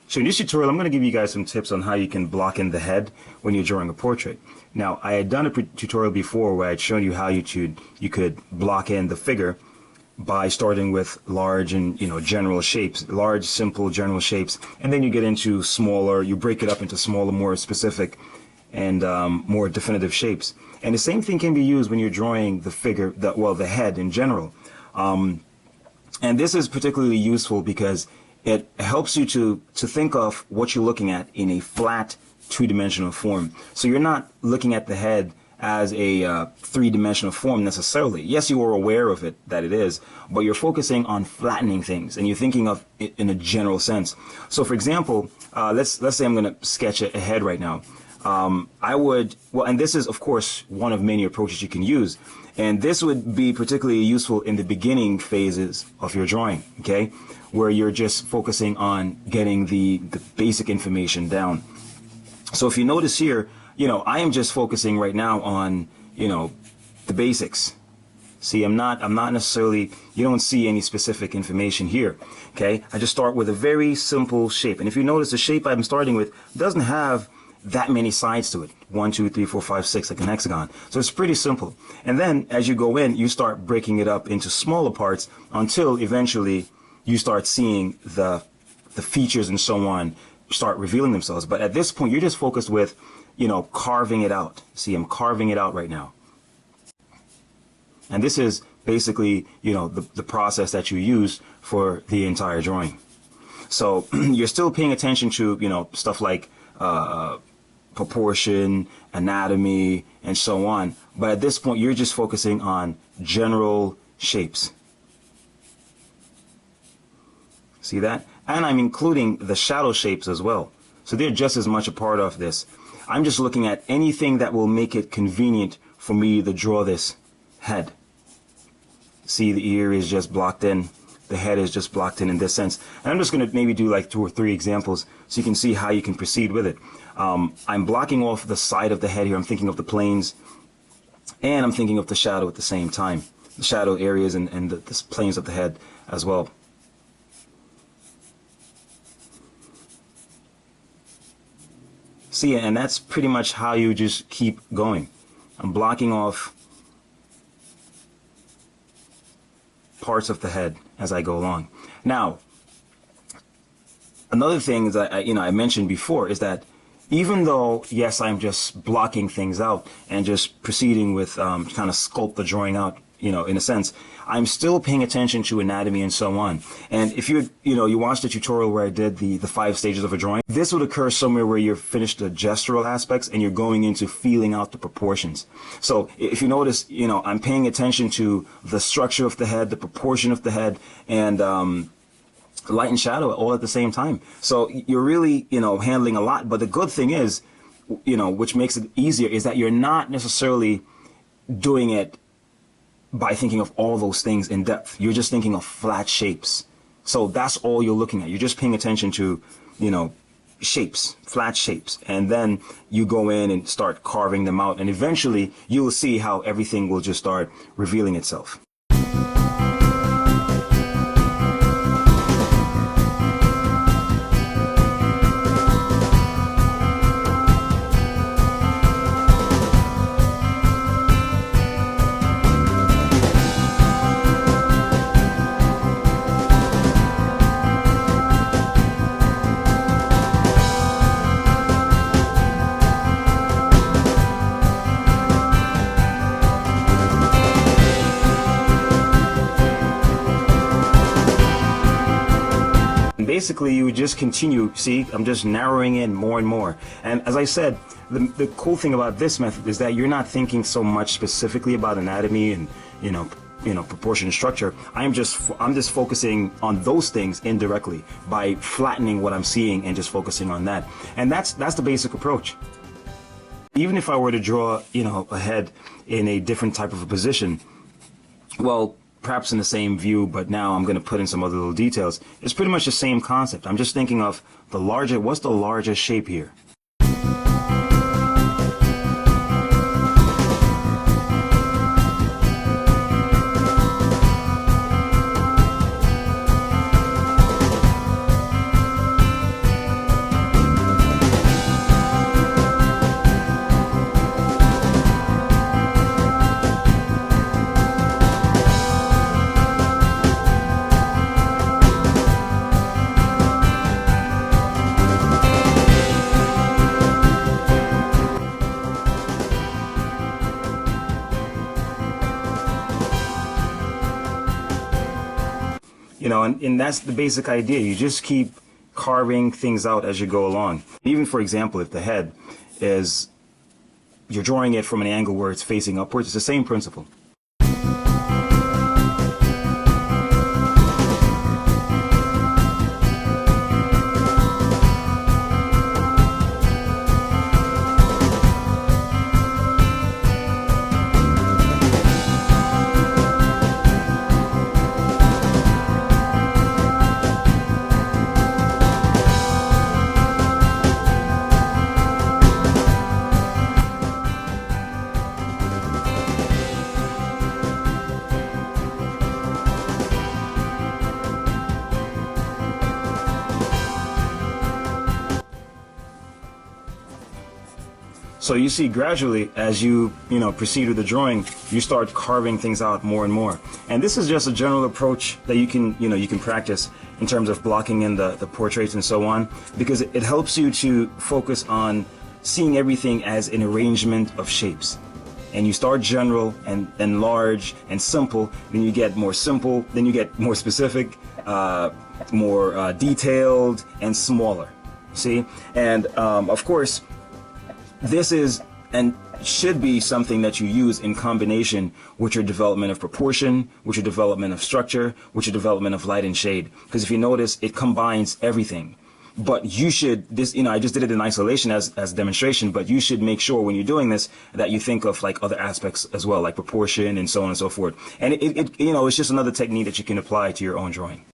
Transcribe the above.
So in this tutorial, I'm going to give you guys some tips on how you can block in the head when you're drawing a portrait. Now, I had done a tutorial before where I'd shown you how you could block in the figure by starting with large and general shapes, large, simple, general shapes, and then you get into smaller. You break it up into smaller, more specific, and more definitive shapes. And the same thing can be used when you're drawing the figure, the head in general. And this is particularly useful because it helps you to think of what you're looking at in a flat two-dimensional form. So you're not looking at the head as a three-dimensional form necessarily. Yes, you are aware of it, that it is, but you're focusing on flattening things and you're thinking of it in a general sense. So for example, let's say I'm going to sketch a head right now. And this is of course one of many approaches you can use, and this would be particularly useful in the beginning phases of your drawing, okay, where you're just focusing on getting the basic information down. So if you notice here, I am just focusing right now on, the basics. See, I'm not necessarily, you don't see any specific information here, okay? I just start with a very simple shape. And if you notice, the shape I'm starting with doesn't have that many sides to it. 1, 2, 3, 4, 5, 6, like an hexagon. So it's pretty simple. And then as you go in, you start breaking it up into smaller parts until eventually you start seeing the features and so on start revealing themselves. But at this point, you're just focused with, carving it out. See, I'm carving it out right now. And this is basically, the process that you use for the entire drawing. So you're still paying attention to, stuff like proportion, anatomy, and so on. But at this point, you're just focusing on general shapes. See that? And I'm including the shadow shapes as well. So they're just as much a part of this. I'm just looking at anything that will make it convenient for me to draw this head. See, the ear is just blocked in. The head is just blocked in this sense. And I'm just going to maybe do like 2 or 3 examples so you can see how you can proceed with it. I'm blocking off the side of the head here. I'm thinking of the planes, and I'm thinking of the shadow at the same time. The shadow areas and the planes of the head as well. See, and that's pretty much how you just keep going. I'm blocking off parts of the head as I go along. Now, another thing that I mentioned before is that even though, yes, I'm just blocking things out and just proceeding with kind of sculpt the drawing out, in a sense, I'm still paying attention to anatomy and so on. And if you watched the tutorial where I did the 5 stages of a drawing, this would occur somewhere where you're finished the gestural aspects and you're going into feeling out the proportions. So if you notice, I'm paying attention to the structure of the head, the proportion of the head, and light and shadow all at the same time. So you're really, handling a lot. But the good thing is, which makes it easier, is that you're not necessarily doing it by thinking of all those things in depth. You're just thinking of flat shapes. So that's all you're looking at. You're just paying attention to, shapes, flat shapes. And then you go in and start carving them out. And eventually you will see how everything will just start revealing itself. Basically, you just continue. See, I'm just narrowing in more and more. And as I said, the cool thing about this method is that you're not thinking so much specifically about anatomy and proportion and structure. I'm just focusing on those things indirectly by flattening what I'm seeing and just focusing on that. And that's the basic approach. Even if I were to draw, a head in a different type of a position, well, perhaps in the same view, but now I'm going to put in some other little details. It's pretty much the same concept. I'm just thinking of what's the largest shape here? know, and that's the basic idea. You just keep carving things out as you go along. Even, for example, if the head is, you're drawing it from an angle where it's facing upwards, it's the same principle. So you see, gradually, as you proceed with the drawing, you start carving things out more and more. And this is just a general approach that you can practice in terms of blocking in the portraits and so on, because it helps you to focus on seeing everything as an arrangement of shapes. And you start general and large and simple, then you get more simple, then you get more specific, more detailed, and smaller. See? And of course, this is and should be something that you use in combination with your development of proportion, with your development of structure, with your development of light and shade. Because if you notice, it combines everything. But you should, I just did it in isolation as a demonstration, but you should make sure when you're doing this that you think of like other aspects as well, like proportion and so on and so forth. And it's just another technique that you can apply to your own drawing.